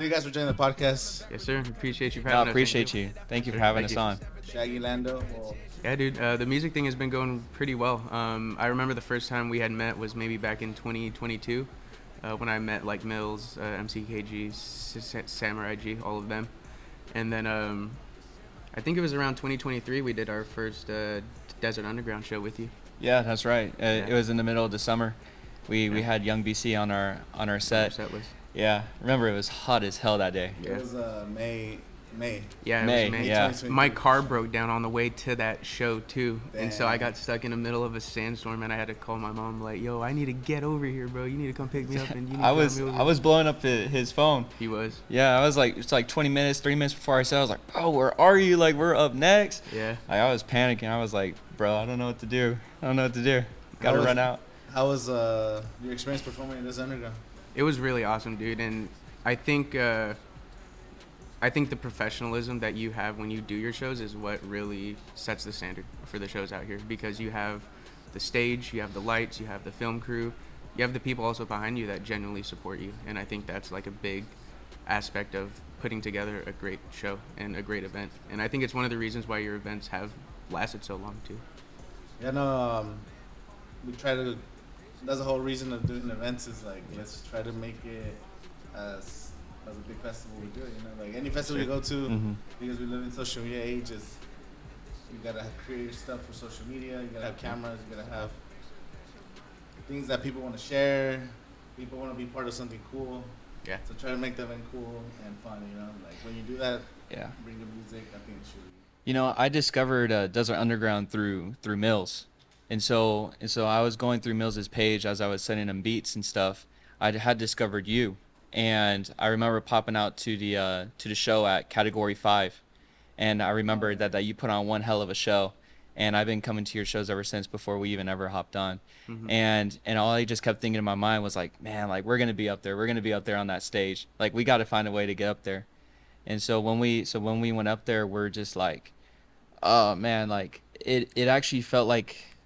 you guys for joining the podcast. Yes, sir. Appreciate you for No, having us. appreciate you. Thank you for having us on. Shaggy, Lando. Well, Yeah, dude. The music thing has been going pretty well. I remember the first time we had met was maybe back in 2022 when I met like Mills, MCKG, Samurai G, all of them. And then I think it was around 2023 we did our first Desert Underground show with you. Yeah, that's right. It was in the middle of the summer. We had Young BC on our set. Our set list. Yeah, remember it was hot as hell that day. it was May. Yeah, it May, was May. yeah. My car broke down on the way to that show too, and so I Damn. got stuck in the middle of a sandstorm, and I had to call my mom like, "Yo, I need to get over here, bro. You need to come pick me up." And you need I to was drive me over. I was blowing up his phone. He was. Yeah, I was like, it's like 3 minutes before I said, I was like, bro, where are you? Like, we're up next. Yeah. I was panicking. I was like, bro, I don't know what to do. Gotta run out. How was your experience performing in this underground? It was really awesome, dude, and I think the professionalism that you have when you do your shows is what really sets the standard for the shows out here, because you have the stage, you have the lights, you have the film crew, you have the people also behind you that genuinely support you, and I think that's like a big aspect of putting together a great show and a great event, and I think it's one of the reasons why your events have lasted so long too. Yeah, no. We try to. That's the whole reason of doing events is like let's try to make it as a big festival we do. You know, like any festival you go to, Mhm. because we live in social media ages. You gotta create your stuff for social media. You gotta have cameras. You gotta have things that people want to share. People want to be part of something cool. Yeah. So try to make the event cool and fun. You know, like when you do that, Yeah. bring the music. I think it should. You know, I discovered Desert Underground through Mills, and so I was going through Mills's page as I was sending him beats and stuff. I had discovered you, and I remember popping out to the show at Category 5, and I remember that you put on one hell of a show, and I've been coming to your shows ever since before we even ever hopped on, and all I just kept thinking in my mind was like, man, like we're gonna be up there on that stage, like we got to find a way to get up there. And so when we went up there, we're just like, oh man, like it actually felt like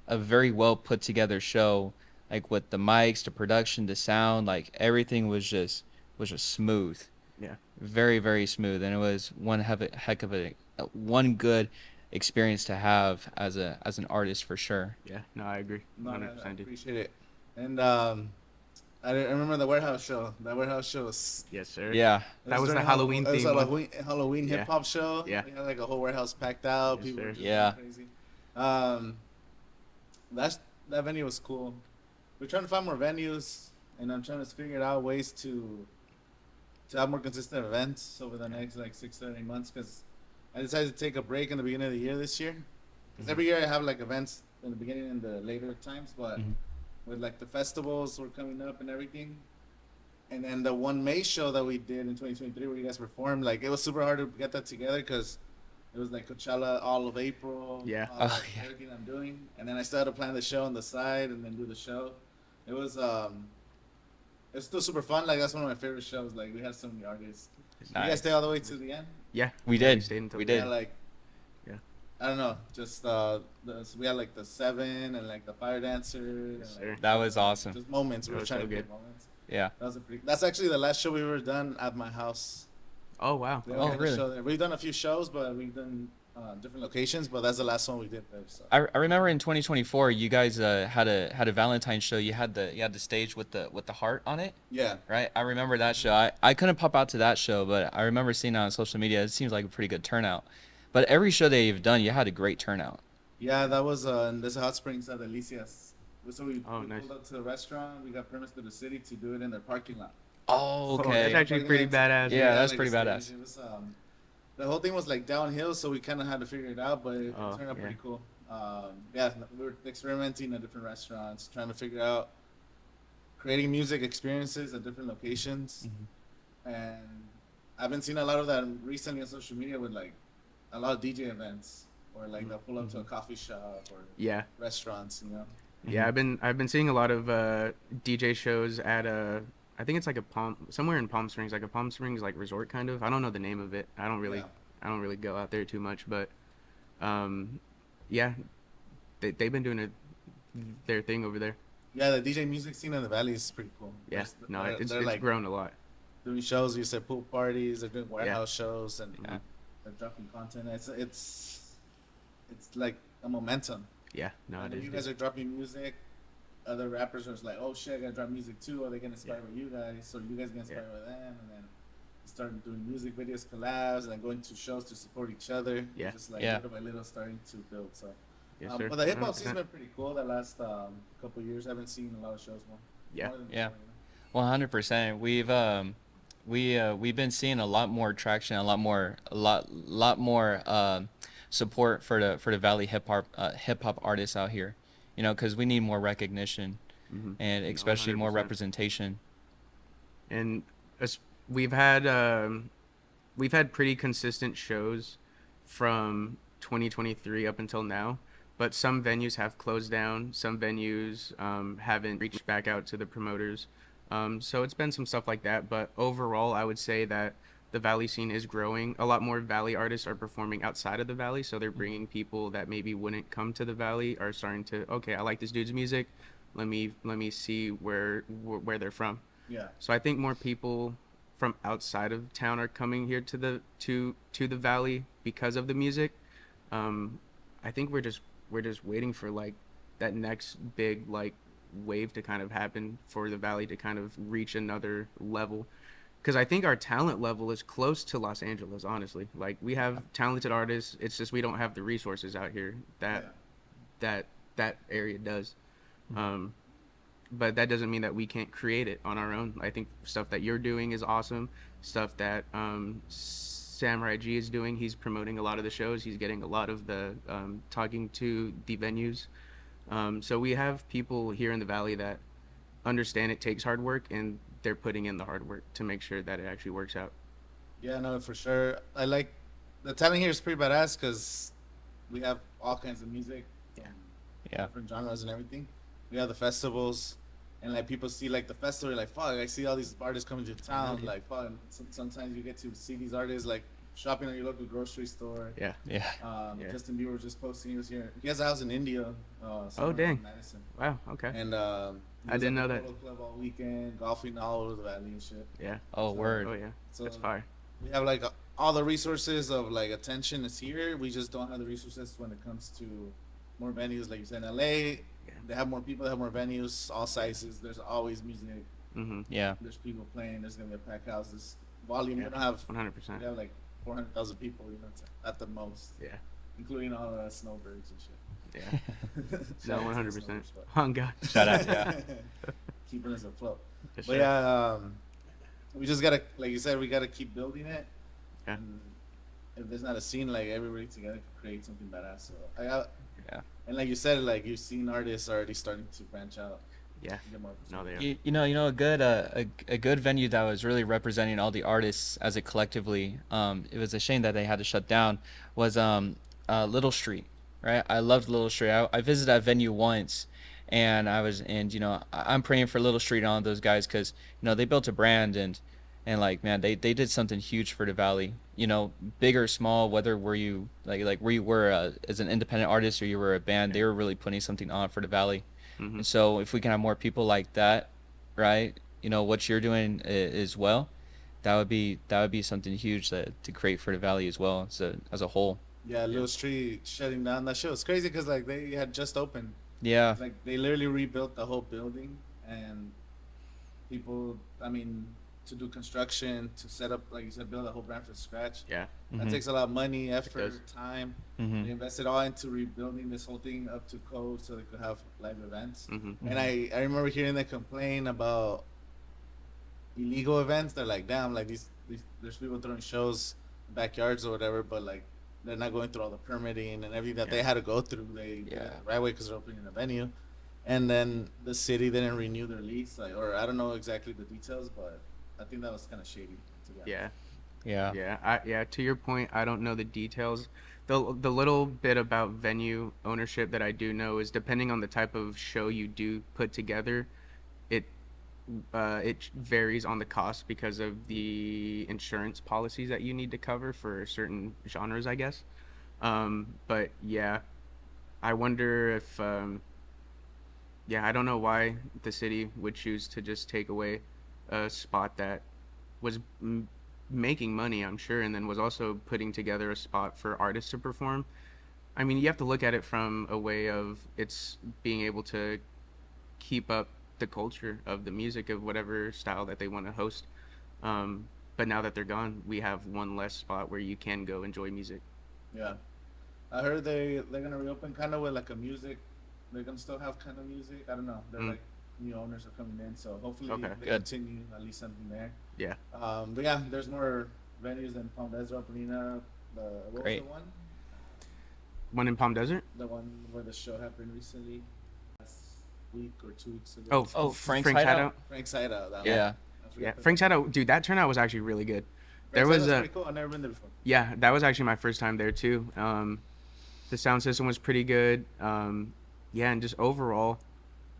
a very well put together show, like with the mics, the production, the sound, like everything was just smooth. Yeah. Very, very smooth, and it was one heck of a one good experience to have as an artist for sure. Yeah. No, I agree. No, 100%, I dude. appreciate it. And I remember the warehouse show. That warehouse show was. Yes, sir. Yeah. That was the during Halloween It was theme a one. Halloween Yeah. hip hop show. Yeah. We had like a whole warehouse packed out. Yes, People sir. were just Yeah. going crazy. That venue was cool. We're trying to find more venues, and I'm trying to figure out ways to have more consistent events over the next like 6 to 8 months. Because I decided to take a break in the beginning of the year this year. Because every year I have like events in the beginning and the later times, but with like the festivals were coming up and everything. And then the one May show that we did in 2023 where you guys performed, like it was super hard to get that together because it was like Coachella all of April. Yeah. all of Oh, yeah. Everything I'm doing. And then I still had to plan the show on the side and then do the show. It was still super fun. Like that's one of my favorite shows. Like we had so many artists. You guys Nice. stay all the way to the end? Yeah. We Yeah, did. stayed until We the did. Yeah, like Yeah. I don't know. Just so we had like the 7 and like the fire dancer. And, Yes, like, sir. That was awesome. just moments. We That were was trying so to get good. moments. Yeah. That's actually the last show we ever done at my house. Oh, wow. They Oh, only had a really? show there. We've done a few shows, but we've done different locations. But that's the last one we did there. So. I remember in 2024 you guys had a Valentine's show. You had the stage with the heart on it, Yeah. right? I remember that show. I couldn't pop out to that show, but I remember seeing it on social media. It seems like a pretty good turnout. But every show that you've done, you had a great turnout. Yeah, that was in this hot springs at Delicias. So we nice. pulled up to the restaurant. We got permits to the city to do it in their parking lot. Oh, That's okay. actually pretty badass. Yeah, that's like, pretty a badass. stage. It was, the whole thing was like downhill, so we kind of had to figure it out, but it Oh, turned out yeah. pretty cool. Yeah, we were experimenting at different restaurants, trying to figure out creating music experiences at different locations. And I've been seeing a lot of that recently on social media with like a lot of DJ events, or like they'll pull up to a coffee shop or Yeah. restaurants, you know. Yeah, I've been seeing a lot of DJ shows at I think it's like somewhere in Palm Springs, like a Palm Springs like resort kind of. I don't know the name of it. I don't really go out there too much, but yeah, they've been doing their thing over there. Yeah, the DJ music scene in the valley is pretty cool. Yeah, There's- no, they're- it's they're like grown a lot. doing shows. You said pool parties. They're doing warehouse shows, and Yeah. they're dropping content. It's like a momentum. Yeah, no, And it if is. you Dude. guys are dropping music, other rappers are just like, oh shit, I gotta drop music too. Are they gonna inspire Yeah. by you guys? So you guys get inspired Yeah. by them, and then started doing music videos, collabs, and then going to shows to support each other. Yeah. Just like Yeah. little by little starting to build. So, Yes, sir. but the hip hop 100%. scene's been pretty cool. The last couple years, I haven't seen a lot of shows more. Yeah. More than Yeah. before, 100%. We've been seeing a lot more traction, a lot more support for the Valley hip hop artists out here. You know, because we need more recognition Mm-hmm. and No, especially more 100%. representation. And we've had pretty consistent shows from 2023 up until now, but some venues have closed down. Some venues haven't reached back out to the promoters. So it's been some stuff like that. But overall, I would say that the Valley scene is growing. A lot more Valley artists are performing outside of the Valley, so they're bringing people that maybe wouldn't come to the Valley are starting to, okay, I like this dude's music. Let me see where they're from. Yeah. So I think more people from outside of town are coming here to the Valley because of the music. I think we're just waiting for like that next big like wave to kind of happen for the Valley to kind of reach another level. Because I think our talent level is close to Los Angeles, honestly. Like we have talented artists. It's just we don't have the resources out here that that area does. But that doesn't mean that we can't create it on our own. I think stuff that you're doing is awesome. Stuff that Samurai G is doing. He's promoting a lot of the shows. He's getting a lot of the talking to the venues. So we have people here in the Valley that understand it takes hard work, and they're putting in the hard work to make sure that it actually works out. Yeah, no, for sure. I like the talent here is pretty badass because we have all kinds of music, Yeah. Yeah. different genres and everything. We have the festivals, and like people see like the festival, like fuck, I see all these artists coming to town. Yeah. Like fuck, sometimes you get to see these artists like shopping at your local grocery store. Yeah. Yeah. Yeah. Justin Bieber was just posting. He was here. He has a house in India. Oh, somewhere dang. in Madison. Wow. Okay. And he I was didn't at know the that. Polo Club all weekend, golfing all over the valley and shit. Yeah. Oh, So- word. Oh yeah. So That's fire. we have like all the resources of like attention is here. We just don't have the resources when it comes to more venues. Like you said, in LA, they have more people, they have more venues, all sizes. There's always music. Mm-hmm. Yeah. There's people playing. There's gonna be a packed house. This volume. Yeah. We don't have. 100%. We have like 400,000 people. You know, at the most, Yeah. including all the snowbirds and shit. Yeah. Shout No, out to the 100%. snowbirds, but- Oh God. Shout out. Yeah. Keeping us afloat. For But sure. yeah, we just gotta, like you said, we gotta keep building it. Yeah. And if there's not a scene, like everybody together can create something badass. So Yeah. and like you said, like you've seen artists already starting to branch out. Yeah. Get more No, they are. You know, a good venue that was really representing all the artists as a collectively. It was a shame that they had to shut down. Was Little Street, right? I loved Little Street. I visited that venue once, and you know, I'm praying for Little Street and all those guys because you know they built a brand and like man, they did something huge for the Valley. You know, big or small, whether were you like where you were as an independent artist or you were a band, they were really putting something on for the Valley. Mm-hmm. And so if we can have more people like that, right? You know what you're doing as well, that would be something huge to create for the Valley as well as a whole. Yeah, Little Street shutting down. That shit was crazy because like they had just opened. Yeah. Like they literally rebuilt the whole building, and people, I mean, to do construction, to set up, like you said, build a whole brand from scratch. Yeah. That Mhm. takes a lot of money, effort, does. time. Mhm. They invested all into rebuilding this whole thing up to code so they could have live events. Mm-hmm. And I remember hearing them complain about illegal events. They're like, damn, like these there's people throwing shows in backyards or whatever, but like they're not going through all the permitting and everything that they Yeah. had to go through. They did it Yeah. the right way because they're opening a venue, and then the city didn't renew their lease, like, or I don't know exactly the details, but I think that was kind of shady. To be honest. Yeah. Yeah. Yeah. To your point, I don't know the details. The little bit about venue ownership that I do know is depending on the type of show you do put together, it varies on the cost because of the insurance policies that you need to cover for certain genres, I guess. But yeah, I wonder if yeah, I don't know why the city would choose to just take away a spot that was making money, I'm sure, and then was also putting together a spot for artists to perform. I mean, you have to look at it from a way of it's being able to keep up the culture of the music of whatever style that they want to host. But now that they're gone, we have one less spot where you can go enjoy music. Yeah, I heard they're gonna reopen kind of with like a music. They're gonna still have kind of music. I don't know. They're like new owners are coming in, so hopefully Okay. they Good. continue at least something there. Yeah. But yeah, there's more venues in Palm Desert opening up. What was Great. the one? One in Palm Desert? The one where the show happened recently, last week or 2 weeks ago. Oh, Frank's Frank's Hideout? Hideout? Frank's Hideout. That Yeah. one. I forget Yeah, the Frank's name. Hideout, dude, that turnout was actually really good. There Frank's was Hideout's a, pretty cool. I've never been there before. yeah, that was actually my first time there too. The sound system was pretty good. Yeah, and just overall,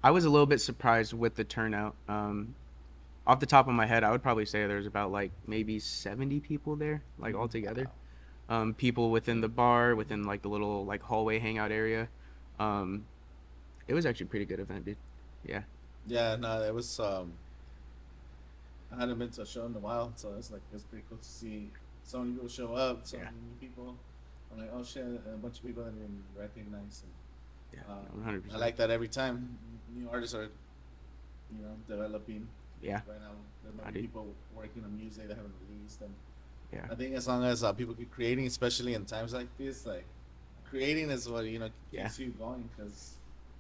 I was a little bit surprised with the turnout. Off the top of my head, I would probably say there's about like maybe 70 people there, like all together. People within the bar, within like the little like hallway hangout area. Um, it was actually a pretty good event, dude. Yeah. Yeah, no, it was. I hadn't been to a show in a while, so it's pretty cool to see so many people show up, so Yeah. many new people. I'm like, oh shit, a bunch of people that I didn't recognize. Yeah. And, 100%. I like that every time new artists are, developing. Yeah. Right now, there I are do. people working on music that haven't released, and Yeah. I think as long as people keep creating, especially in times like this, like creating is what Yeah. keeps you going because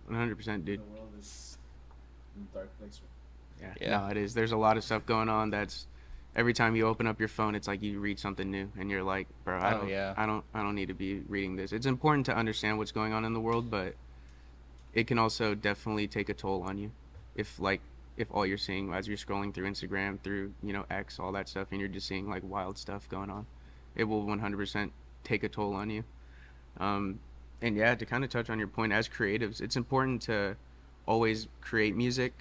100%, dude. the world is in a dark place. Yeah. Yeah. No, it is. There's a lot of stuff going on that's every time you open up your phone, it's like you read something new and you're like, bro, Oh, yeah. I don't need to be reading this. It's important to understand what's going on in the world, but it can also definitely take a toll on you if all you're seeing as you're scrolling through Instagram, through, X, all that stuff, and you're just seeing like wild stuff going on. It will 100% take a toll on you. And yeah, to kind of touch on your point, as creatives, it's important to always create music.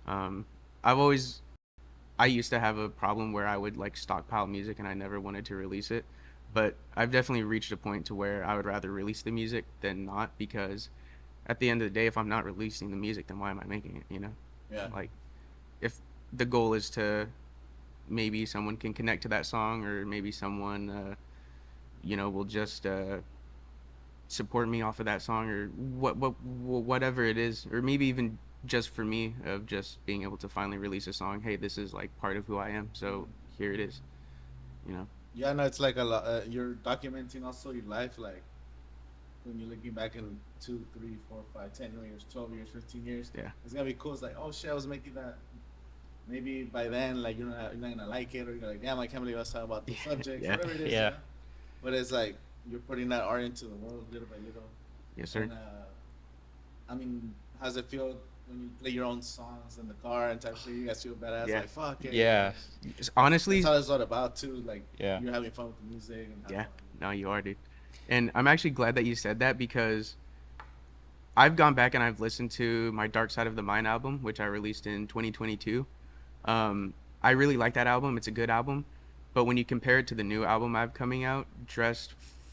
Um, I've always, I used to have a problem where I would like stockpile music and I never wanted to release it. But I've definitely reached a point to where I would rather release the music than not, because at the end of the day, if I'm not releasing the music, then why am I making it? Yeah. Like, if the goal is to maybe someone can connect to that song, or maybe someone, will just support me off of that song, or whatever it is, or maybe even just for me of just being able to finally release a song. Hey, this is like part of who I am, so here it is. You know. Yeah, no, it's like a lot. You're documenting also your life, like when you're looking back in 2, 3, 4, 5, 10 years, 12 years, 15 years. Yeah. It's gonna be cool. It's like, oh shit, I was making that. Maybe by then, like you're not gonna like it, or you're like, damn, I can't believe I was talking about this subject, Yeah. whatever it is. Yeah. But it's like you're putting that art into the world little by little. Yes, sir. And, I mean, how's it feel when you play your own songs in the car and type shit? You guys feel badass, Yeah. like fuck it. Yeah. Honestly, That's how it's all about too. Like, Yeah. you're having fun with the music. And having yeah. fun. No, you are, dude. And I'm actually glad that you said that, because I've gone back and I've listened to my Dark Side of the Mind album, which I released in 2022. I really like that album. It's a good album. But when you compare it to the new album I've coming out,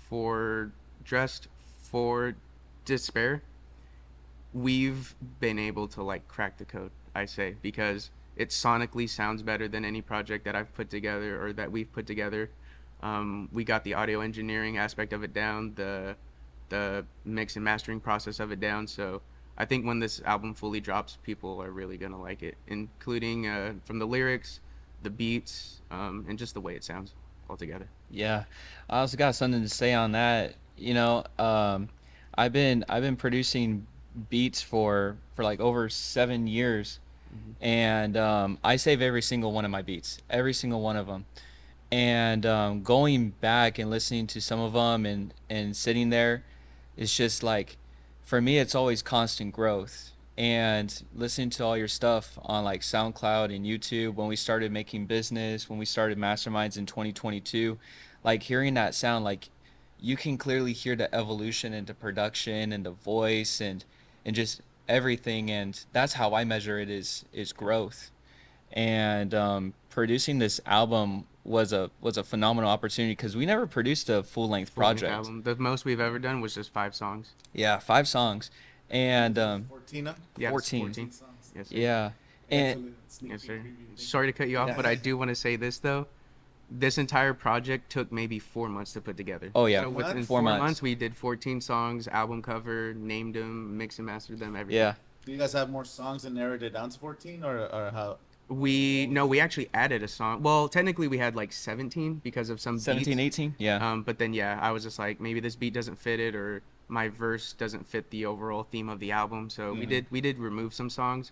for Dressed for Despair, we've been able to like crack the code, I say, because it sonically sounds better than any project that I've put together or that we've put together. We got the audio engineering aspect of it down, the mix and mastering process of it down. So I think when this album fully drops, people are really gonna like it, including from the lyrics, the beats, and just the way it sounds altogether. Yeah, I also got something to say on that. I've been producing beats for like over 7 years, and I save every single one of my beats, every single one of them. And going back and listening to some of them and sitting there, it's just like, for me, it's always constant growth. And listening to all your stuff on like SoundCloud and YouTube, when we started making business, when we started Masterminds in 2022, like hearing that sound, like you can clearly hear the evolution into production and the voice and just everything. And that's how I measure it, is growth. And producing this album was a phenomenal opportunity, because we never produced a full-length Full-length project. album. The most we've ever done was just 5 songs. Yeah, 5 songs. And 14 now? Yeah, 14. 14 songs. Yes, sir. yeah, And Yes, sir. Sorry to cut you off, but I do want to say this though. This entire project took maybe 4 months to put together. oh yeah, So within 4 months. 4 months, we did 14 songs, album cover, named them, mixed and mastered them, everything. Yeah. Do you guys have more songs and narrowed it down to 14, or how? We actually added a song. Well, technically we had like 17 because of some 17, beats. 18? Yeah. But then yeah, I was just like maybe this beat doesn't fit it or my verse doesn't fit the overall theme of the album. So we did remove some songs.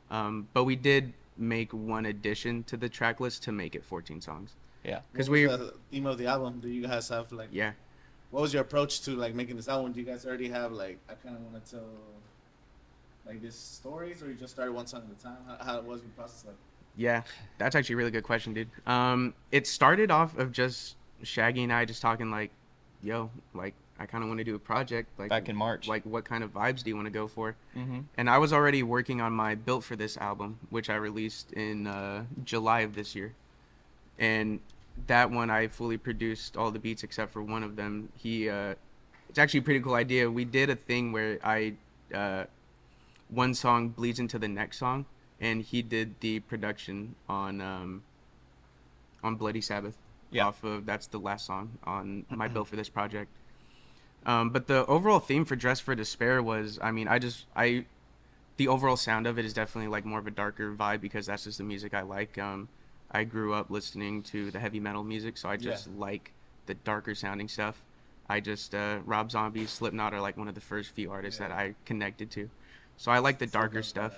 But we did make one addition to the track list to make it 14 songs. Yeah. Because What was the theme of the album? Do you guys have like? yeah. What was your approach to like making this album? Do you guys already have like I kind of want to tell like these stories, or you just started one song at a time? How was your process like? Yeah, that's actually a really good question, dude. It started off of just Shaggy and I just talking like, yo, like I kind of want to do a project like Back in March. Like what kind of vibes do you want to go for? Mm-hmm. And I was already working on my Built for This album, which I released in July of this year. And that one I fully produced all the beats except for one of them. It's actually a pretty cool idea. We did a thing where one song bleeds into the next song, and he did the production on Bloody Sabbath. Yeah. Off of that's the last song on my Built for This project. But the overall theme for Dress for Despair was, I mean, the overall sound of it is definitely like more of a darker vibe because that's just the music I like. I grew up listening to the heavy metal music, so I just like the darker sounding stuff. I just Rob Zombie, Slipknot are like one of the first few artists that I connected to. So I like the darker stuff.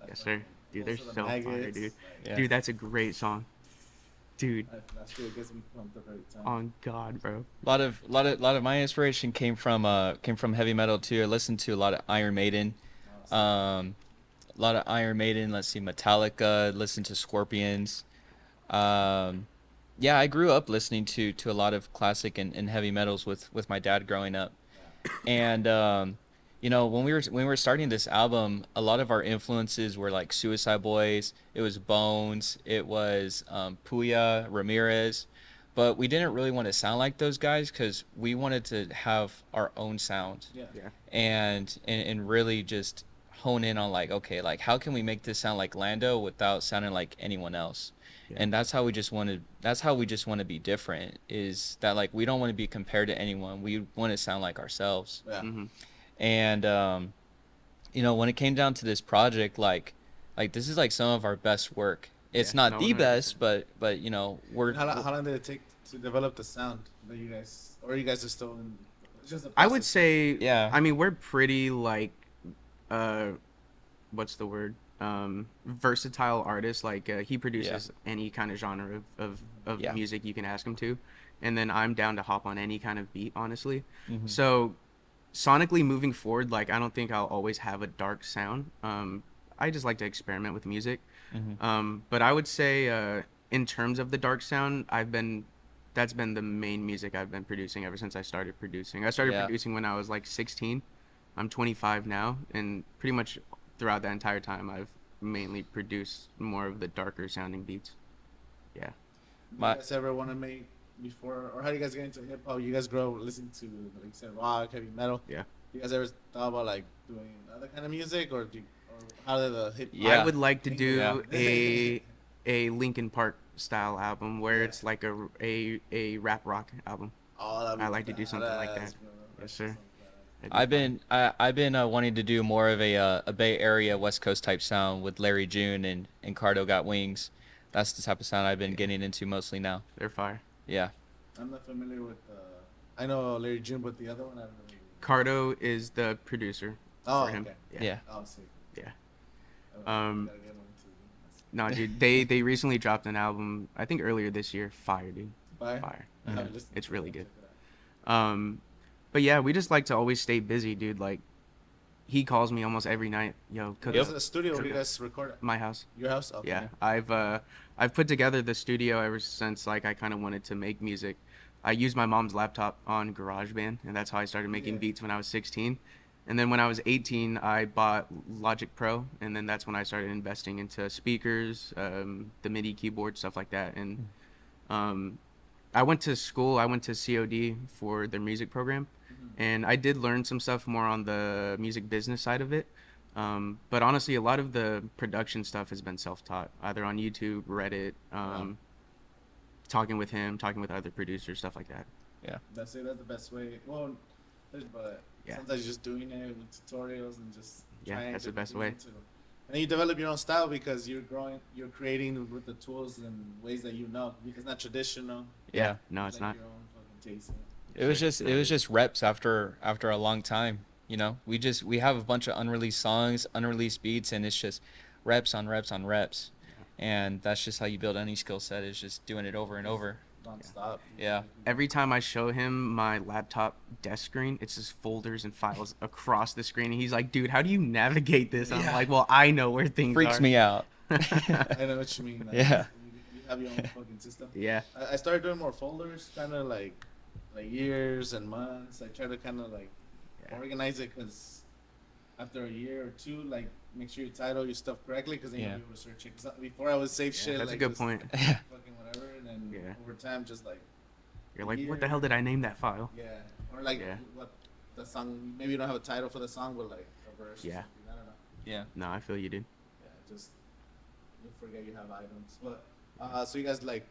Yes, sir. Dude, they're so fire, dude. Yeah. Dude, that's a great song. Dude, That's really gets me pumped up every time. on God, bro. A lot of my inspiration came from heavy metal too. I listened to a lot of Iron Maiden. A lot of Iron Maiden. Let's see, Metallica. Listened to Scorpions. Yeah, I grew up listening to a lot of classic and heavy metals with my dad growing up. And you know, when we were starting this album, a lot of our influences were like Suicide Boys. It was Bones. It was Puya, Ramirez. But we didn't really want to sound like those guys because we wanted to have our own sound. Yeah. And really just hone in on like, okay, like how can we make this sound like Lando without sounding like anyone else? Yeah. And that's how we just want to be different, is that like we don't want to be compared to anyone. We want to sound like ourselves. Yeah. Mm-hmm. And you know, when it came down to this project, like this is like some of our best work. It's not the 100%. best, but you know, How long did it take to develop the sound that you guys, or you guys are still in? It's just a I would process. say, Yeah. I mean, we're pretty like, what's the word? Versatile artists. Like he produces any kind of genre of Yeah. music you can ask him to, and then I'm down to hop on any kind of beat, honestly. Mhm. So, sonically moving forward, like I don't think I'll always have a dark sound. I just like to experiment with music. Mhm. But I would say, in terms of the dark sound, that's been the main music I've been producing ever since I started producing. I started Yeah. producing when I was like 16. I'm 25 now, and pretty much throughout that entire time, I've mainly produced more of the darker sounding beats. Yeah. Do you guys ever want to make before, or how do you guys get into hip hop? You guys grow up listening to, like you said, rock, heavy metal. Yeah. You guys ever thought about like doing other kind of music, or how did the hip? Yeah. I would like to do Yeah. a Linkin Park style album where it's like a rap rock album. Oh, I like to do something like that. Yes, sir. I've been wanting to do more of a Bay Area West Coast type sound with Larry June and Cardo Got Wings. That's the type of sound I've been getting into mostly now. They're fire. Yeah. I'm not familiar with. I know Larry June, but the other one I don't really. Cardo is the producer Oh, for him. okay. Yeah. Oh, see. Yeah. Gotta get one too. No, dude, they recently dropped an album, I think earlier this year. Fire, dude. Fire. I haven't listened It's to really it. good. Check it out. But yeah, we just like to always stay busy, dude. Like, he calls me almost every night. Yo, cook Where's up the studio where you guys record at? my house. Your house? Okay. Yeah, I've put together the studio ever since like I kind of wanted to make music. I used my mom's laptop on GarageBand, and that's how I started making beats when I was 16. And then when I was 18, I bought Logic Pro, and then that's when I started investing into speakers, the MIDI keyboard, stuff like that. And I went to school. I went to COD for their music program, and I did learn some stuff more on the music business side of it. But honestly, a lot of the production stuff has been self-taught, either on YouTube, Reddit, talking with him, talking with other producers, stuff like that. Yeah. That's it. That's the best way. Well, but Yeah. sometimes you're just doing it with tutorials and just Yeah, trying that's the different best way. things to, and then you develop your own style because you're growing, you're creating with the tools and ways that you know. Because it's not traditional. Yeah. No, it's like not. your own fucking taste. It was just reps after a long time. You know, we have a bunch of unreleased songs, unreleased beats, and it's just reps on reps on reps, and that's just how you build any skill set. Is just doing it over and over. Non-stop. Yeah. Every time I show him my laptop desk screen, it's just folders and files across the screen. And he's like, dude, how do you navigate this? And I'm Yeah. like, well, I know where things Freaks are. me out. I know what you mean. Like, Yeah. You have your own fucking system. Yeah. I started doing more folders, kind of like years and months. I try to kind of like organize it because after a year or two, like make sure you title your stuff correctly because then you'll be able to search it. 'Cause before I would save shit. That's like, a good just point. Fucking whatever, and then over time, just like You're like, what the hell did I name that file? yeah, or like what the song. Maybe you don't have a title for the song, but like a verse. Or Yeah. something. I don't know. Yeah. No, I feel you, dude. Yeah, just you forget you have items. But so you guys like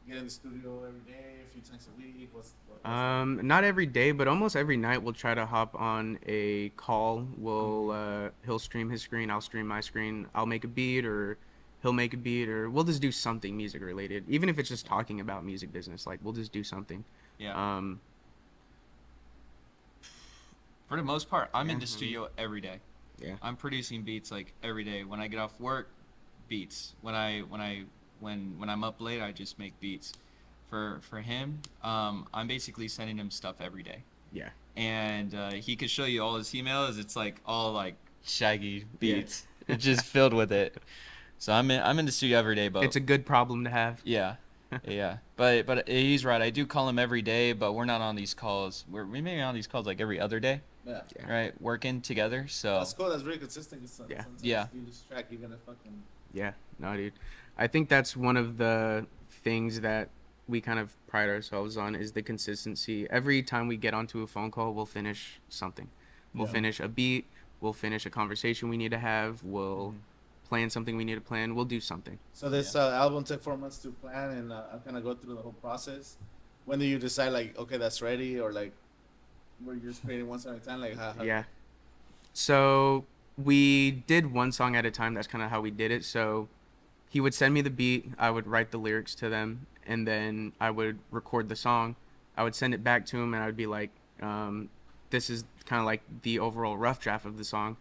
get in the studio every day, a few times a week. What's Not every day, but almost every night we'll try to hop on a call. We'll he'll stream his screen, I'll stream my screen. I'll make a beat or he'll make a beat, or we'll just do something music related. Even if it's just talking about music business, like we'll just do something. Yeah. For the most part, I'm in the Mhm. studio every day. Yeah. I'm producing beats like every day. When I get off work, beats. When I'm up late, I just make beats. For him, I'm basically sending him stuff every day. Yeah. And he could show you all his emails. It's like all like Shaggy beats. It's just filled with it. So I'm in the studio every day, but It's a good problem to have. yeah, yeah. But he's right. I do call him every day, but we're not on these calls. We may be on these calls like every other day, yeah. right? Working together. So That's cool. That's really consistent. 'Cause sometimes Yeah. you lose track. You're gonna fucking. Yeah, no, dude. I think that's one of the things that we kind of pride ourselves on is the consistency. Every time we get onto a phone call, we'll finish something. We'll finish a beat. We'll finish a conversation we need to have. We'll plan something we need to plan. We'll do something. So this album took 4 months to plan, and I'll kind of go through the whole process. When do you decide, like, okay, that's ready, or like, were you just creating one song at a time, like, how Yeah. So we did one song at a time. That's kind of how we did it. So he would send me the beat. I would write the lyrics to them, and then I would record the song. I would send it back to him, and I would be like, this is kind of like the overall rough draft of the song.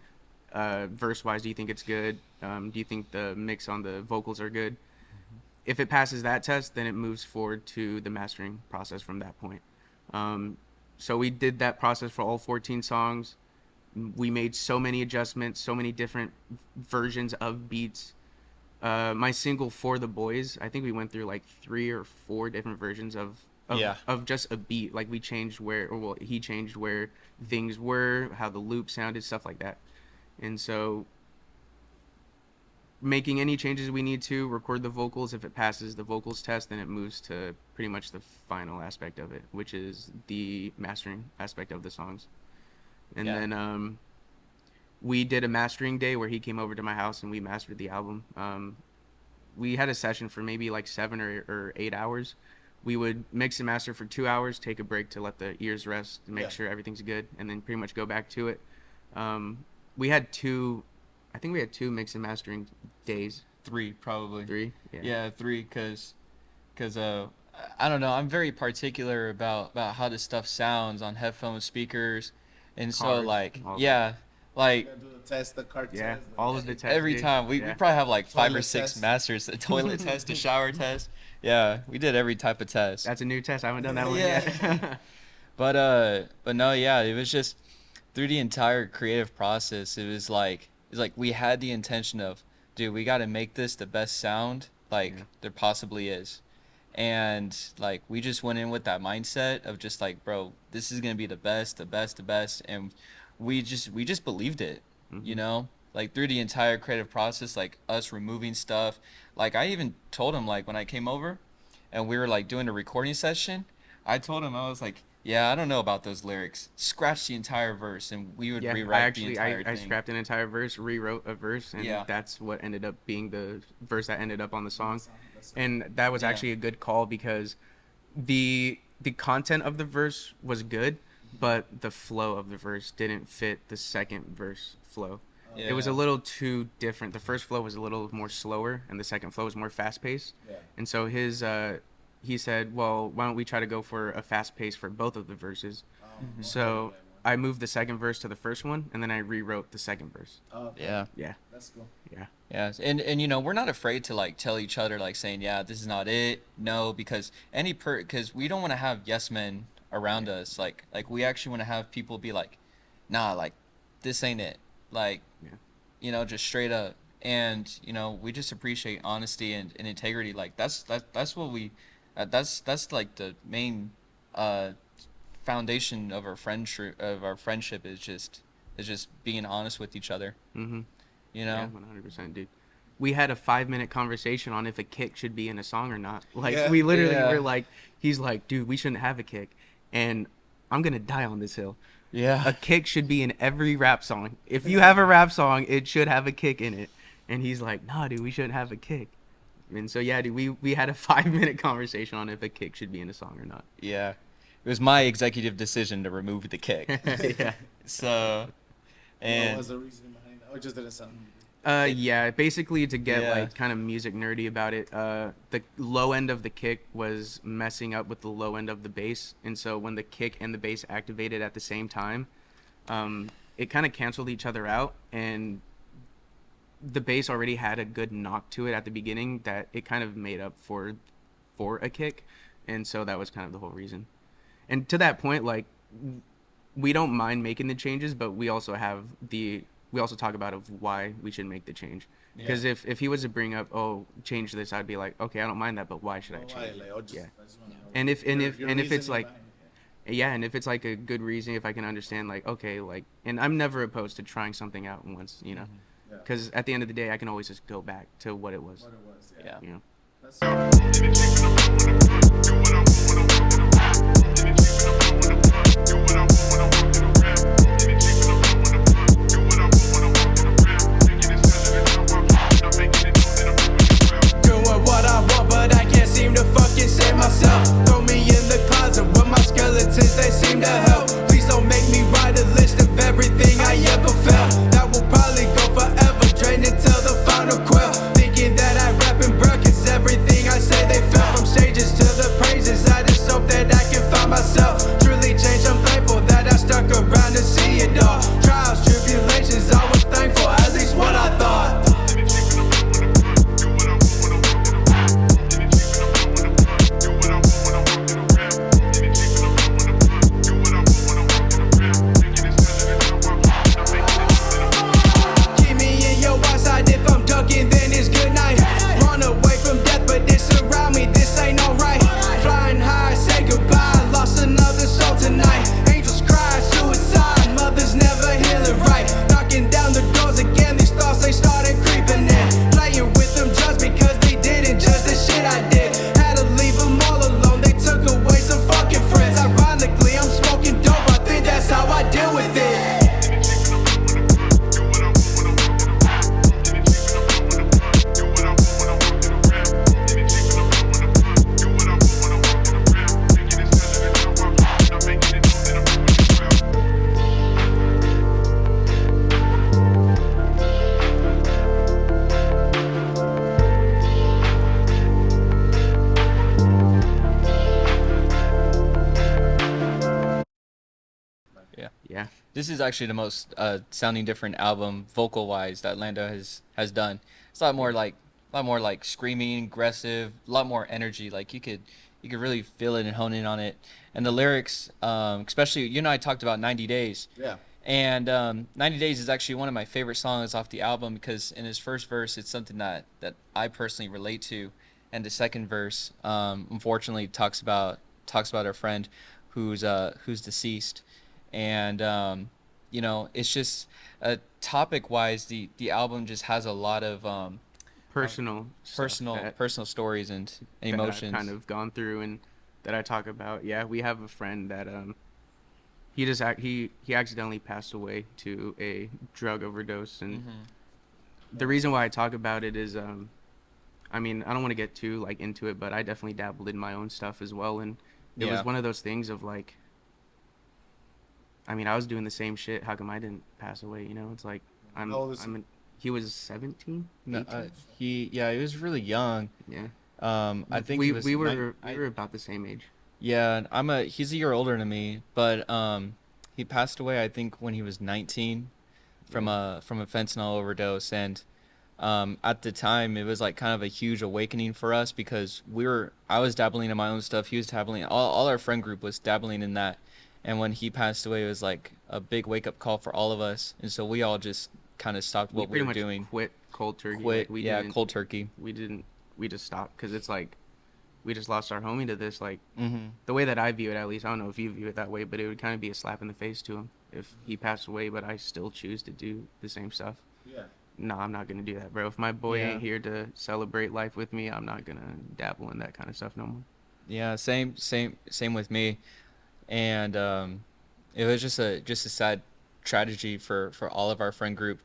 Verse-wise, do you think it's good? Do you think the mix on the vocals are good? If it passes that test, then it moves forward to the mastering process from that point. So we did that process for all 14 songs. We made so many adjustments, so many different versions of beats. My single For the Boys, I think we went through like 3 or 4 different versions of just a beat. Like we changed he changed where things were, how the loop sounded, stuff like that. And so making any changes we need to, record the vocals. If it passes the vocals test, then it moves to pretty much the final aspect of it, which is the mastering aspect of the songs. And then we did a mastering day where he came over to my house and we mastered the album. We had a session for maybe like 7 or 8 hours. We would mix and master for 2 hours, take a break to let the ears rest and make sure everything's good, and then pretty much go back to it. We had 2 mix and mastering days. 3 probably. 3? Yeah, 3 because I don't know. I'm very particular about how this stuff sounds on headphones, speakers, and so Cars, like all like you gotta do the test, the car Yeah, test? all of the tests. every dude. time we Yeah. probably have like 5 or Toilet 6 test. masters: the toilet test, the shower test. Yeah, we did every type of test. That's a new test. I haven't done that one Yeah. yet. But no, yeah, it was just through the entire creative process. It was like we had the intention of, dude, we got to make this the best sound there possibly is, and like we just went in with that mindset of just like, bro, this is gonna be the best, and we just believed it, you know, like through the entire creative process, like us removing stuff. Like I even told him, like when I came over and we were like doing a recording session, I told him, I was like, Yeah, I don't know about those lyrics. Scratch the entire verse, and we would Yeah, rewrite the entire I thing. scrapped an entire verse, rewrote a verse, and Yeah. that's what ended up being the verse that ended up on the song. That's And that was Yeah. actually a good call because the content of the verse was good, but the flow of the verse didn't fit the second verse flow. It was a Yeah. little too different. The first flow was a little more slower, and the second flow was more fast paced. Yeah. And so he said, "Well, why don't we try to go for a fast pace for both of the verses?" So I moved the second verse to the first one, and then I rewrote the second verse. Oh, okay. Yeah. Yeah, That's cool. yeah, Yes, and you know, we're not afraid to like tell each other like saying, yeah, this is not it. No, because because we don't want to have yes men around us. Like we actually want to have people be like, nah, like this ain't it. Like, yeah. you know, just straight up. And you know, we just appreciate honesty and integrity. Like that's what we that's like the main uh foundation of our friendship is just being honest with each other. Mhm. You Yeah, know. 100%, dude. We had a 5-minute conversation on if a kick should be in a song or not. Like Yeah. we literally Yeah. were like, he's like, dude, we shouldn't have a kick, and I'm gonna die on this hill. Yeah. A kick should be in every rap song. If you have a rap song, it should have a kick in it. And he's like, nah, dude, we shouldn't have a kick. And so yeah, dude, we had a 5-minute conversation on if a kick should be in a song or not. Yeah. It was my executive decision to remove the kick. Yeah. So, What and was the reason behind that? Or just didn't sound. Yeah, basically to get Yeah. like kind of music nerdy about it, the low end of the kick was messing up with the low end of the bass, and so when the kick and the bass activated at the same time, it kind of canceled each other out, and the bass already had a good knock to it at the beginning that it kind of made up for a kick, and so that was kind of the whole reason. And to that point, like we don't mind making the changes, but we also talk about of why we should make the change. Because if he was to bring up, oh, change this, I'd be like, okay, I don't mind that, but why should I change it? Yeah. And if it's like, yeah, and if it's like a good reason, if I can understand, like, okay, like, and I'm never opposed to trying something out once, you know, because at the end of the day, I can always just go back to what it was. What it was, yeah. You know. Doing what I want, but I can't seem to fucking save myself. Throw me in the closet with my skeletons, they seem to help. Please don't make me write a list of everything I ever felt. That will probably go forever, drain until the final quell. Thinking that I rap and broke, cause everything I say they fell. From stages to the praises, I just hope that I can find myself. Truly changed, I'm thankful that I stuck around to see it all. Trials, tribulations, I was thankful, at least what I thought. Keep me in your eyesight, if I'm ducking, then it's good night. Run away from death, but it surround me, this ain't alright. Flying high, say goodbye, lost another soul tonight. Angels cry, suicide, mothers never healing right. Knocking down the doors again, these thoughts they started creeping in. Playing with them just because they didn't judge the shit I did. Had to leave them all alone, they took away some fucking friends. Ironically, I'm smoking dope, I think that's how I deal with it. Yeah. Yeah. This is actually the most sounding different album vocal wise that Lando has done. It's a lot more like screaming, aggressive, a lot more energy. Like you could really feel it and hone in on it. And the lyrics, especially you and I talked about 90 Days. Yeah. And 90 Days is actually one of my favorite songs off the album because in his first verse it's something that I personally relate to, and the second verse unfortunately talks about our friend who's deceased. And you know, it's just topic wise the album just has a lot of Personal stuff that personal stories and I've emotions. kind of gone through, and that I talk about. Yeah, we have a friend that he accidentally passed away to a drug overdose, and the reason why I talk about it is I mean, I don't want to get too like into it, but I definitely dabbled in my own stuff as well, and it was one of those things of like, I mean, I was doing the same shit. How come I didn't pass away? You know, it's like he was 17. No, he was really young. Yeah. I think we were about the same age. Yeah, he's a year older than me, but he passed away I think when he was 19 from a fentanyl overdose, and at the time it was like kind of a huge awakening for us because I was dabbling in my own stuff, he was dabbling, all our friend group was dabbling in that, and when he passed away it was like a big wake up call for all of us, and so we all just kind of stopped what we were doing. Quit cold turkey. Cold turkey. We just stopped because it's like we just lost our homie to this. Like the way that I view it, at least, I don't know if you view it that way, but it would kind of be a slap in the face to him if he passed away, but I still choose to do the same stuff. Yeah. No, I'm not gonna do that, bro. If my boy ain't here to celebrate life with me, I'm not gonna dabble in that kind of stuff no more. Yeah, same with me, and it was just a sad tragedy for all of our friend group,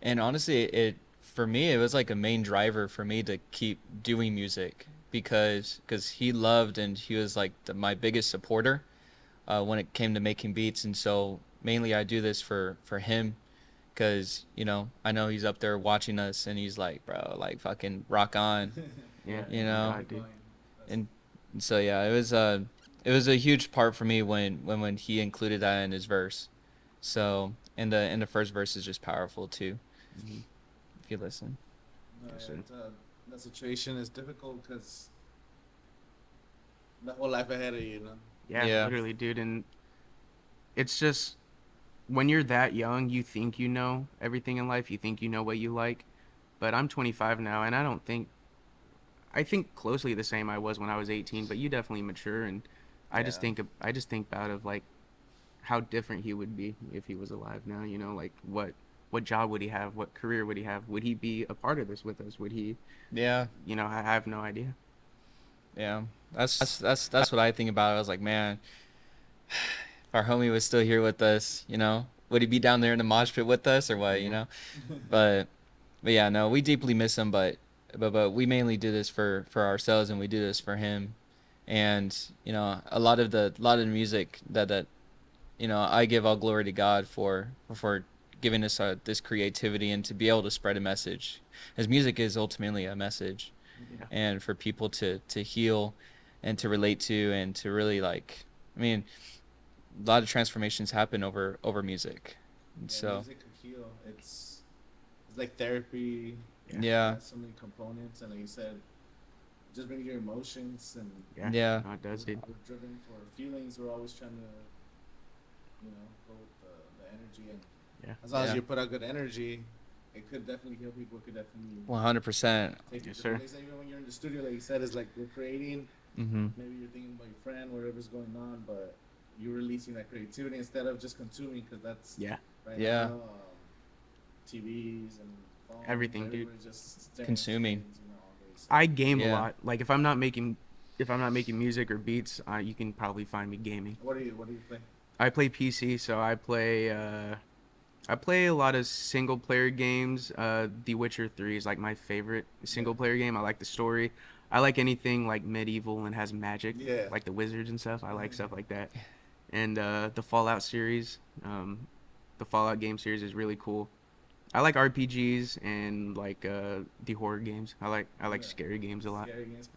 and honestly, for me it was like a main driver for me to keep doing music because he loved and he was like my biggest supporter when it came to making beats, and so mainly I do this for him because you know I know he's up there watching us and he's like, bro, like fucking rock on. Yeah, you know. God, dude. And so yeah, it was a huge part for me when he included that in his verse. So and the first verse is just powerful too. If you listen. That situation is difficult because the whole life ahead of you, you know. Yeah, literally, dude. And it's just when you're that young, you think you know everything in life. You think you know what you like. But I'm 25 now, and I think closely the same I was when I was 18. But you definitely mature, and I just think about of like how different he would be if he was alive now. You know, like what job would he have? What career would he have? Would he be a part of this with us? Would he? Yeah. You know, I have no idea. Yeah, that's what I think about. I was like, man, if our homie was still here with us, you know, would he be down there in the mosh pit with us or what? You know, but yeah, no, we deeply miss him, but we mainly do this for ourselves and we do this for him, and you know, a lot of the music that you know, I give all glory to God for giving us this creativity and to be able to spread a message, as music is ultimately a message. And for people to heal and to relate to and to really like, I mean, a lot of transformations happen over music. And so music could heal. It's like therapy. Yeah. So many components, and like you said, just bring your emotions and yeah. No, it does, dude. we're driven for feelings. We're always trying to, you know, go with the energy, and as long as you put out good energy, it could definitely heal people. It could definitely 100%. take Yes, sir. place. Even when you're in the studio, like you said, it's like we're creating. Maybe you're thinking about your friend, whatever's going on, but you're releasing that creativity instead of just consuming, because that's right now, TVs and phones, everything, dude. just staring at Consuming. screens, you know, all day. So I game a lot. Like if I'm not making music or beats, you can probably find me gaming. What do you play? I play PC, so I play a lot of single player games. The Witcher 3 is like my favorite single player game. I like the story. I like anything like medieval and has magic, like the wizards and stuff. I like stuff like that. And the Fallout series, the Fallout game series is really cool. I like RPGs and like the horror games. I like scary games a lot. Scary games,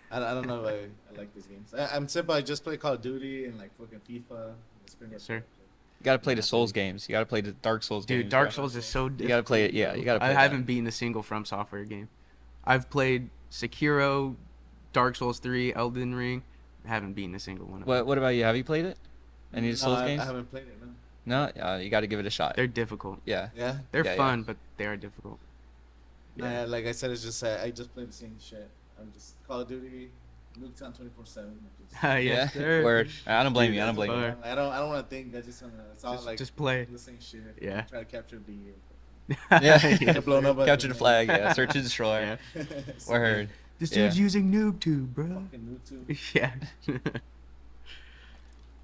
I don't know if I like these games. I'm simple. I just play Call of Duty and like fucking FIFA. Yes, sir. You gotta play the Souls games. You gotta play the Dark Souls games. Dude, Dark Souls is so difficult. You gotta play it. Yeah, you gotta play I that. haven't beaten a single From Software game. I've played Sekiro, Dark Souls 3, Elden Ring. I haven't beaten a single one of them. What about you? Have you played it? Any of the Souls games? I haven't played it, no. No? You gotta give it a shot. They're difficult. Yeah. Yeah? They're Yeah, fun, but they are difficult. Yeah, like I said, it's just I just play the same shit. I'm just Call of Duty, Nuketown 24/7. Yes, sir. Word. I don't blame you. I don't blame you. Fire. I don't want to think. I just it's all like Just play. the same shit. Yeah. Try to capture the Yeah. Get blown up. Capture the flag. Yeah. Search and destroy. Yeah. Word. This Yeah. dude's using NoobTube, bro. Fucking YouTube. Yeah.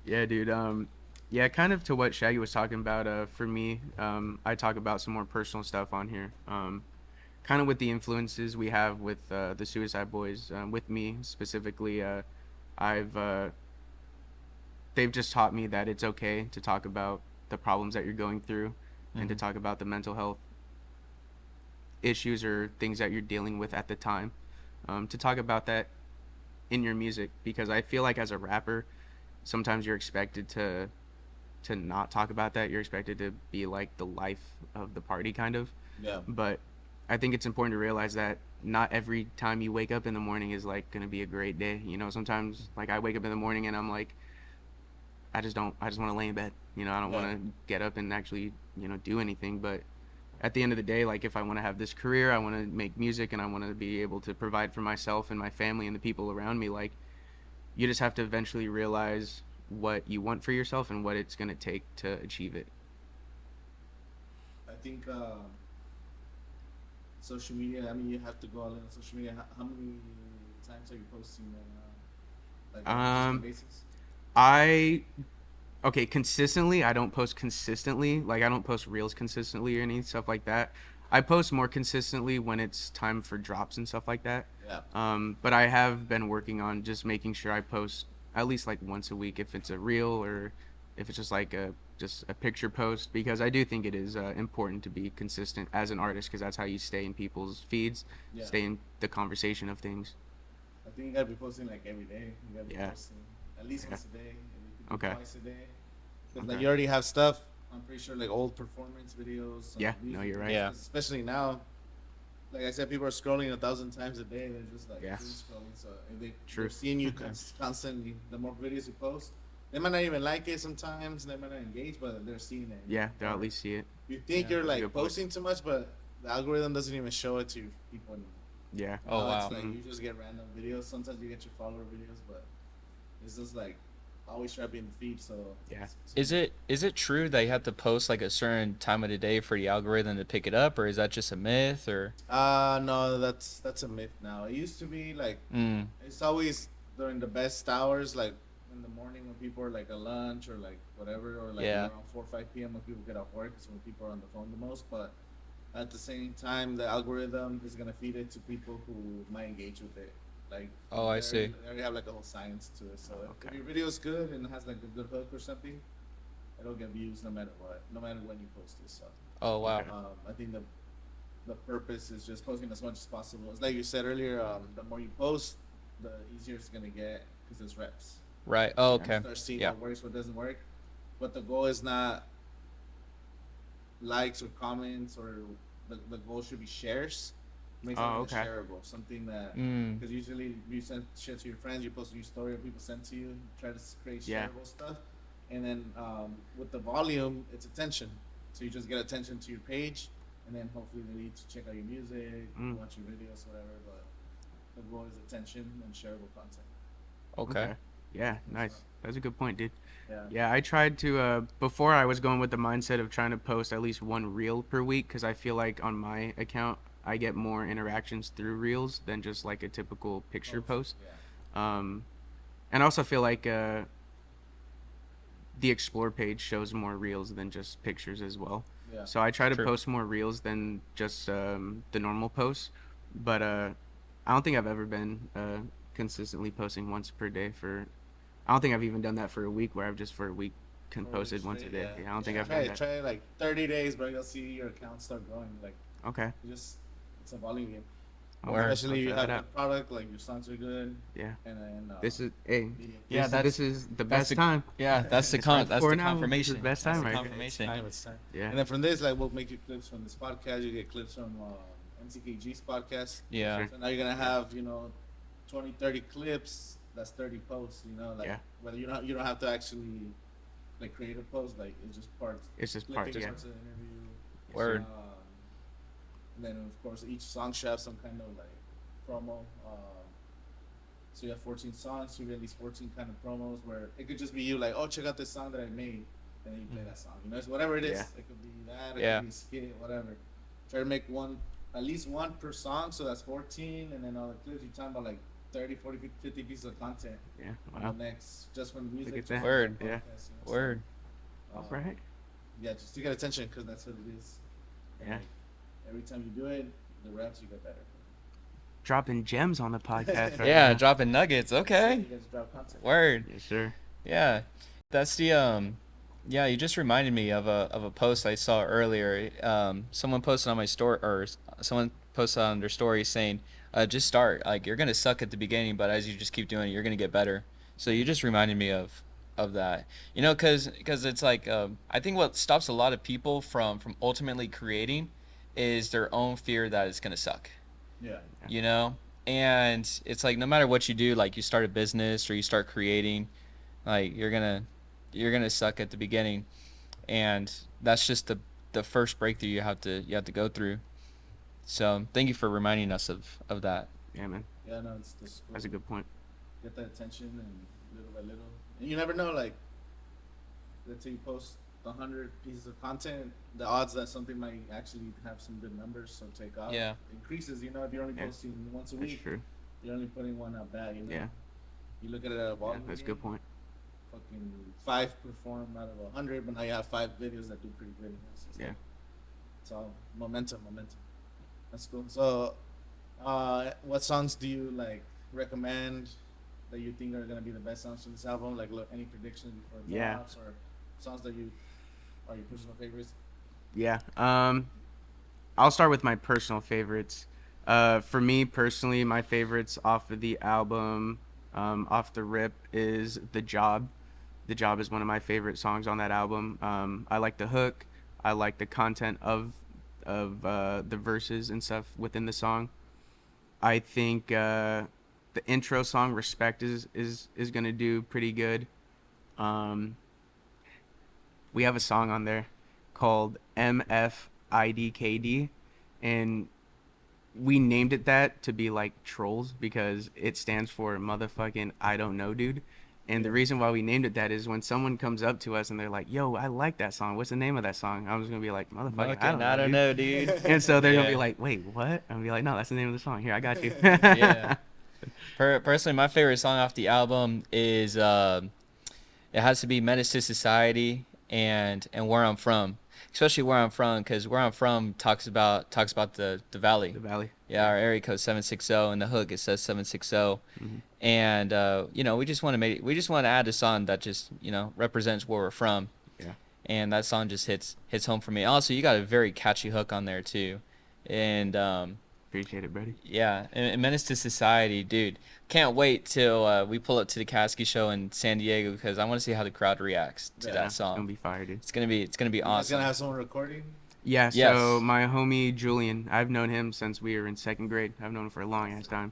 Yeah, dude. Yeah, kind of to what Shaggy was talking about. For me, I talk about some more personal stuff on here. Kind of with the influences we have with the Suicide Boys. With me specifically, I've they've just taught me that it's okay to talk about the problems that you're going through, and to talk about the mental health issues or things that you're dealing with at the time. To talk about that in your music, because I feel like as a rapper, sometimes you're expected to not talk about that. You're expected to be like the life of the party kind of. Yeah. But I think it's important to realize that not every time you wake up in the morning is like going to be a great day. You know, sometimes like I wake up in the morning and I'm like, I just want to lay in bed. You know, I don't want to get up and actually, you know, do anything. But at the end of the day, like if I want to have this career, I want to make music and I want to be able to provide for myself and my family and the people around me, like you just have to eventually realize what you want for yourself and what it's going to take to achieve it. I think social media. I mean, you have to go all in on social media. How many times are you posting? Like on a consistent basis? Okay, consistently, I don't post consistently. Like I don't post reels consistently or any stuff like that. I post more consistently when it's time for drops and stuff like that. Yeah. But I have been working on just making sure I post at least like once a week if it's a reel or if it's just like a picture post, because I do think it is important to be consistent as an artist, because that's how you stay in people's feeds, Yeah. stay in the conversation of things. I think you gotta be posting like every day. You gotta be Yeah. posting at least once a day. And you can do Okay. twice a day. Because Okay. like you already have stuff. I'm pretty sure like old performance videos. some Yeah, music no, you're right. videos, Yeah. Especially now. Like I said, people are scrolling 1,000 times a day. They're just like Yeah. doom scrolling. So if True. they're seeing you constantly, the more videos you post, they might not even like it sometimes. They might not engage, but they're seeing it. Yeah, they'll at least see it. You think Yeah, you're that's a like good point. posting too much, but the algorithm doesn't even show it to people anymore. Yeah. Oh, Now wow. It's like you just get random videos. Sometimes you get your follower videos, but it's just like always try to be in the feed. So Yeah. Is it true that you have to post like a certain time of the day for the algorithm to pick it up, or is that just a myth? Or No, that's a myth now. It used to be like mm, it's always during the best hours, like in the morning when people are like at lunch or like whatever, or like Yeah. around 4 or 5 p.m. when people get off work. Is when people are on the phone the most. But at the same time, the algorithm is gonna feed it to people who might engage with it. Like Oh, I see. They already have like a whole science to it. So if Okay. your video is good and has like a good hook or something, it'll get views no matter what, no matter when you post it. So oh wow, Okay. I think the purpose is just posting as much as possible. It's like you said earlier. The more you post, the easier it's gonna get because it's reps. right? Oh, okay, Start seeing yeah, what works, what doesn't work. But the goal is not likes or comments, or the goal should be shares. Make something Oh, that's okay. shareable, something that mm, because usually you send shit to your friends, you post a new story, or people send to you, try to create Yeah. shareable stuff, and then with the volume, it's attention. So you just get attention to your page, and then hopefully they need to check out your music, watch your videos, whatever. But the goal is attention and shareable content. okay. Yeah, nice. That's a good point, dude. Yeah. Yeah, I tried to before I was going with the mindset of trying to post at least one reel per week, because I feel like on my account I get more interactions through reels than just like a typical picture post. Yeah. And I also feel like the explore page shows more reels than just pictures as well. Yeah. So I try to True. post more reels than just the normal posts. But I don't think I've ever been consistently posting once per day for. I don't think I've even done that for a week, where I've just for a week posted once a day. Yeah, I don't think I've done that. Try it like 30 days, bro. You'll see your account start growing. Like Okay. it's a volume game. Word. Especially if you I'll have try a that good product, like your songs are good, Yeah. and then This is hey. media. Yeah, This is the that's best the- time. Yeah, that's the It's right that's before the now. This is confirmation. the best That's time the right here. confirmation. It's time. Yeah. And then from this, like, we'll make you clips from this podcast. You get clips from MCKG's podcast. Yeah. Sure. So now you're gonna have 20, 30 clips. That's 30 posts. Like Yeah. whether you don't have to actually like create a post. Like it's just parts. It's just clipping parts, yeah. parts of the interview. Word. And then of course each song should have some kind of like promo. So you have 14 songs. You have at least 14 kind of promos where it could just be you like, oh, check out this song that I made, and then you play that song. It's whatever it is. Yeah. It could be that. It Yeah. could be a skit, whatever. Try to make one at least one per song, so that's 14, and then all the clips, you're talking about like 30, 40, 50 pieces of content. Yeah. On Wow. the next, just from music. at Just that. from Word. the Yeah. podcast, you know, Word. So, All right. yeah, just to get attention, because that's what it is. And, Yeah. like, every time you do it, the reps, you get better. Dropping gems on the podcast. Right Yeah, now. dropping nuggets. So Okay. you guys drop content. Word. Yes, sir. Yeah. That's the yeah, you just reminded me of a post I saw earlier. Someone posted on my story, or someone posted on their story saying, just start. Like, you're gonna suck at the beginning, but as you just keep doing it, you're gonna get better. So you just reminded me of that. You know, cause it's like, I think what stops a lot of people from ultimately creating is their own fear that it's gonna suck. Yeah. You know, and it's like, no matter what you do, like you start a business or you start creating, like you're gonna suck at the beginning, and that's just the first breakthrough you have to go through. So thank you for reminding us of that. Yeah, man. Yeah, no, it's cool. That's a good point. Get that attention, and little by little. And you never know, like, let's say you post 100 pieces of content, the odds that something might actually have some good numbers, so take off, Yeah. increases. You know, if you're only Yeah. posting once a That's week, true. you're only putting one out bad, you know? Yeah. You look at it at a Yeah, volume. that's a game, good point. Fucking 5 perform out of 100, but now you have 5 videos that do pretty good. You know? So it's Yeah. like, it's all momentum. That's cool. So, what songs do you like recommend that you think are gonna be the best songs for this album? Like, look, any predictions before it Yeah. drops, or songs that you are your personal favorites? Yeah. I'll start with my personal favorites. For me personally, my favorites off of the album, off the rip, is The Job. The Job is one of my favorite songs on that album. I like the hook. I like the content of the verses and stuff within the song. I think the intro song Respect is gonna do pretty good. We have a song on there called MFIDKD, and we named it that to be like trolls because it stands for motherfucking I don't know, dude. And the reason why we named it that is when someone comes up to us and they're like, "Yo, I like that song. What's the name of that song?" I'm just gonna be like, "Motherfucking I don't know, dude." dude. And so they're gonna be Yeah. like, "Wait, what?" I'm gonna be like, "No, that's the name of the song. Here, I got you." Yeah. Personally, my favorite song off the album is it has to be Menace to Society and Where I'm From, especially Where I'm From, because Where I'm From talks about the valley. The Valley. Yeah, our area code 760, and the hook it says 760, Mhm. and you know, we just want to add a song that just, you know, represents where we're from. Yeah. And that song just hits home for me. Also, you got a very catchy hook on there too, and Appreciate it, buddy. yeah, and Menace to Society, dude. Can't wait till we pull up to the Kasky show in San Diego, because I want to see how the crowd reacts to Yeah, that It's gonna song. be fire, dude. It's gonna be You guys awesome. gonna have someone recording? Yeah, so Yes. my homie Julian, I've known him since we were in second grade. I've known him for a long ass time.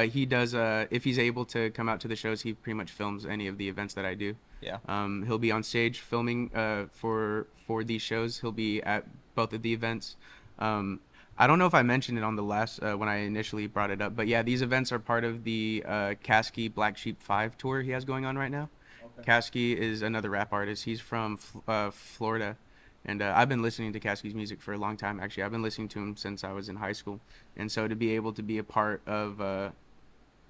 He does, if he's able to come out to the shows, he pretty much films any of the events that I do. Yeah. He'll be on stage filming for these shows. He'll be at both of the events. I don't know if I mentioned it on the last when I initially brought it up, but yeah, these events are part of the Kasky Black Sheep 5 tour he has going on right now. Okay. Kasky is another rap artist. He's from Florida, and I've been listening to Kasky's music for a long time. Actually, I've been listening to him since I was in high school, and so to be able to be a part of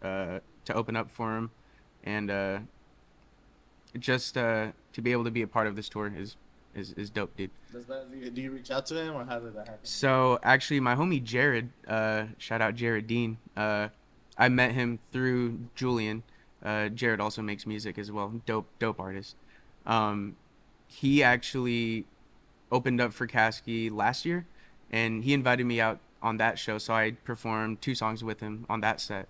to open up for him, and just to be able to be a part of this tour is dope, dude. Do you reach out to him, or how did that happen? So actually, my homie Jared, shout out Jared Dean. I met him through Julian. Jared also makes music as well. Dope artist. He actually opened up for Kasky last year, and he invited me out on that show. So I performed 2 songs with him on that set.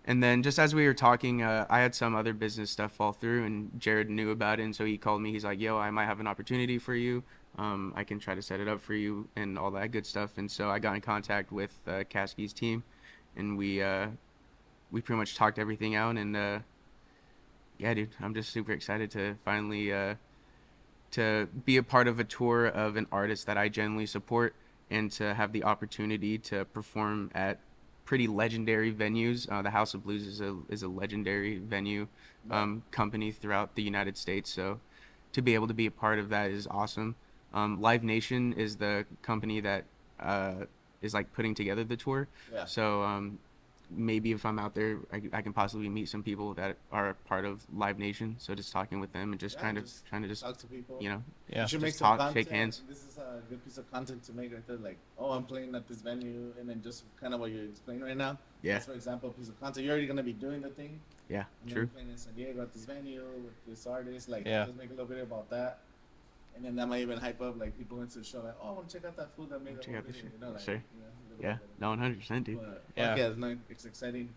And then just as we were talking, I had some other business stuff fall through, and Jared knew about it, and so he called me. He's like, "Yo, I might have an opportunity for you. I can try to set it up for you and all that good stuff." And so I got in contact with Kasky's team, and we pretty much talked everything out. And yeah, dude, I'm just super excited to finally to be a part of a tour of an artist that I genuinely support, and to have the opportunity to perform at pretty legendary venues. The House of Blues is a legendary venue company throughout the United States. So to be able to be a part of that is awesome. Live Nation is the company that is like putting together the tour. Yeah. So maybe if I'm out there, I can possibly meet some people that are part of Live Nation. So just talking with them and just trying to talk to people. you know, Yeah. You should make just some talk, content. shake hands. This is a good piece of content to make right there. Like, oh, I'm playing at this venue, and then just kind of what you're explaining right now. Yeah. That's, for example, a piece of content. You're already gonna be doing the thing. Yeah, And then true. playing in San Diego at this venue with this artist. Like, Yeah. just make a little video about that. And then that might even hype up like people into the show. Like, oh, I want to check out that food that made that Check whole out this video. shit. You know, like, Sure. you know, a little Yeah, bit of no, 100%, dude. But, Yeah. yeah, it's exciting.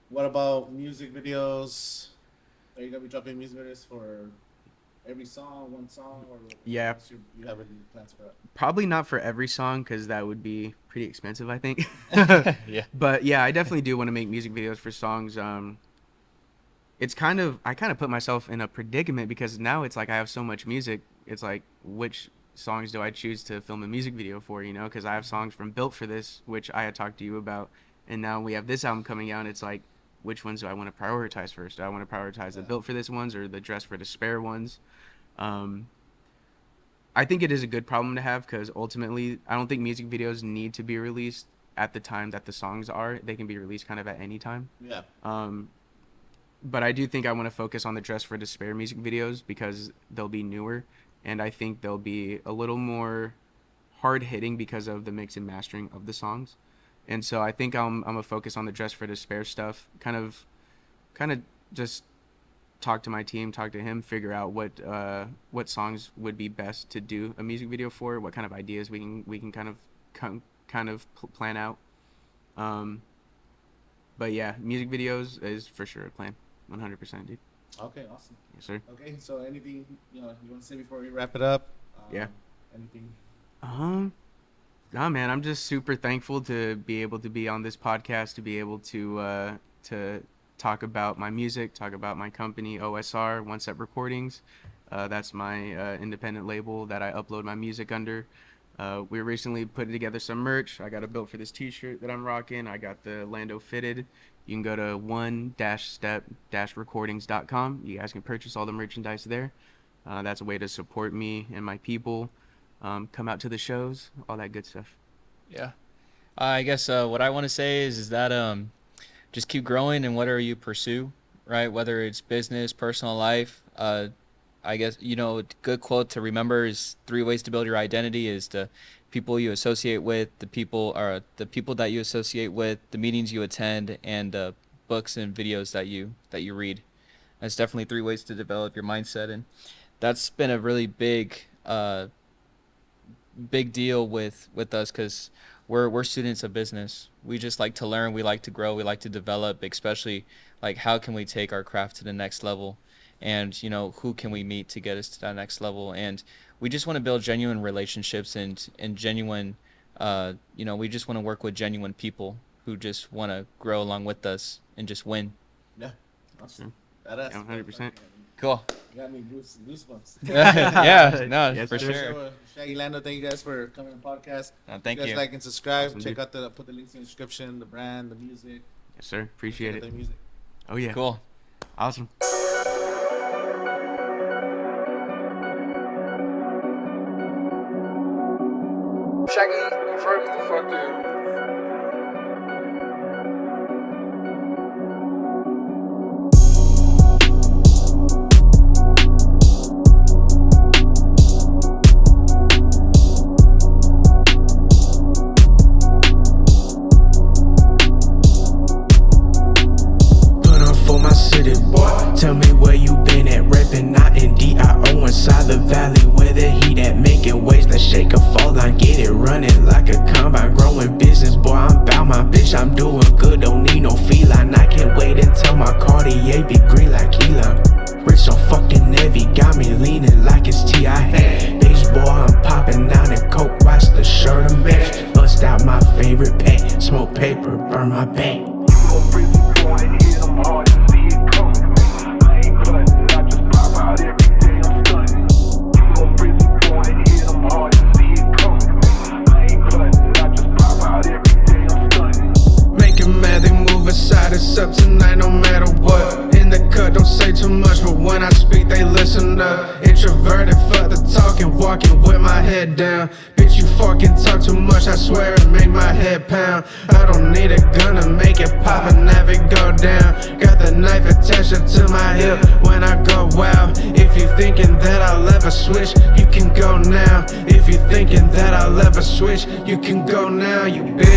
What about music videos? Are you gonna be dropping music videos for every song, one song, or Yeah. what's you have any plans for that? Probably not for every song because that would be pretty expensive, I think. Yeah. But yeah, I definitely do want to make music videos for songs. I kind of put myself in a predicament because now it's like I have so much music. It's like, which songs do I choose to film a music video for, you know? Because I have songs from Built for This, which I had talked to you about. And now we have this album coming out. And it's like, which ones do I want to prioritize first? Do I want to prioritize the Built for This ones or the Dress for Despair ones? I think it is a good problem to have because ultimately, I don't think music videos need to be released at the time that the songs are. They can be released kind of at any time. Yeah. But I do think I want to focus on the Dress for Despair music videos because they'll be newer, and I think they'll be a little more hard-hitting because of the mix and mastering of the songs. And so I think I'm gonna focus on the Dress for Despair stuff, kind of just talk to my team, talk to him, figure out what songs would be best to do a music video for, what kind of ideas we can kind of plan out. But yeah, music videos is for sure a plan. 100%, dude. Okay, awesome. Yes, sir. Okay, so anything you want to say before we wrap it up? Yeah. Anything? Nah, man, I'm just super thankful to be able to be on this podcast, to be able to talk about my music, talk about my company, OSR, One Step Recordings. That's my independent label that I upload my music under. We recently put together some merch. I got a Built for This t-shirt that I'm rocking. I got the Lando fitted. You can go to one-step-recordings.com. You guys can purchase all the merchandise there. That's a way to support me and my people. Come out to the shows, all that good stuff. Yeah. I guess what I want to say is that just keep growing in whatever you pursue, right? Whether it's business, personal life. I guess, a good quote to remember is 3 ways to build your identity is the people you associate with, the people that you associate with, the meetings you attend, and the books and videos that you read. That's definitely 3 ways to develop your mindset, and that's been a really big deal with us because we're students of business. We just like to learn, we like to grow, we like to develop, especially like how can we take our craft to the next level, and who can we meet to get us to that next level. And we just want to build genuine relationships and genuine we just want to work with genuine people who just want to grow along with us and just win. Yeah. Awesome. Badass. 100%. Cool. You got me goosebumps. Yeah, no, Yes, for sir. sure. Shaggy, Lando, thank you guys for coming on the podcast. Thank you guys you. like and subscribe. Awesome, Check dude. out put the links in the description, the brand, the music. Yes, sir. Appreciate Check out it. the music. Oh, yeah. Cool. Awesome. Shaggy, confirm what the fuck, dude. Put on for my city, boy. Tell me where you been at, reppin' out in DIO inside the valley where the heat at, making waves that shake a fall line, get it running like a combine, growing business, boy. I'm bout my bitch, I'm doing good, don't need no feline. I can't wait until my Cartier be green like Elon. Rich on fucking heavy, got me leaning like it's T.I. Hey, bitch, boy, I'm popping down in coke, watch the shirt and match. Bust out my favorite paint, smoke paper, burn my bank. Make 'em mad, they move aside, it's up tonight no matter what. In the cut, don't say too much, but when I speak, they listen up. Introverted, fuck the talking, walking with my head down. Bitch, you fucking talk too much, I swear it make my head pound. I don't need a gun to make it pop and have it go down. Got the knife attached to my hip when I go wild. If you thinking that I'll ever switch, you can go now. If you thinking that I'll ever switch, you can go now, you bitch.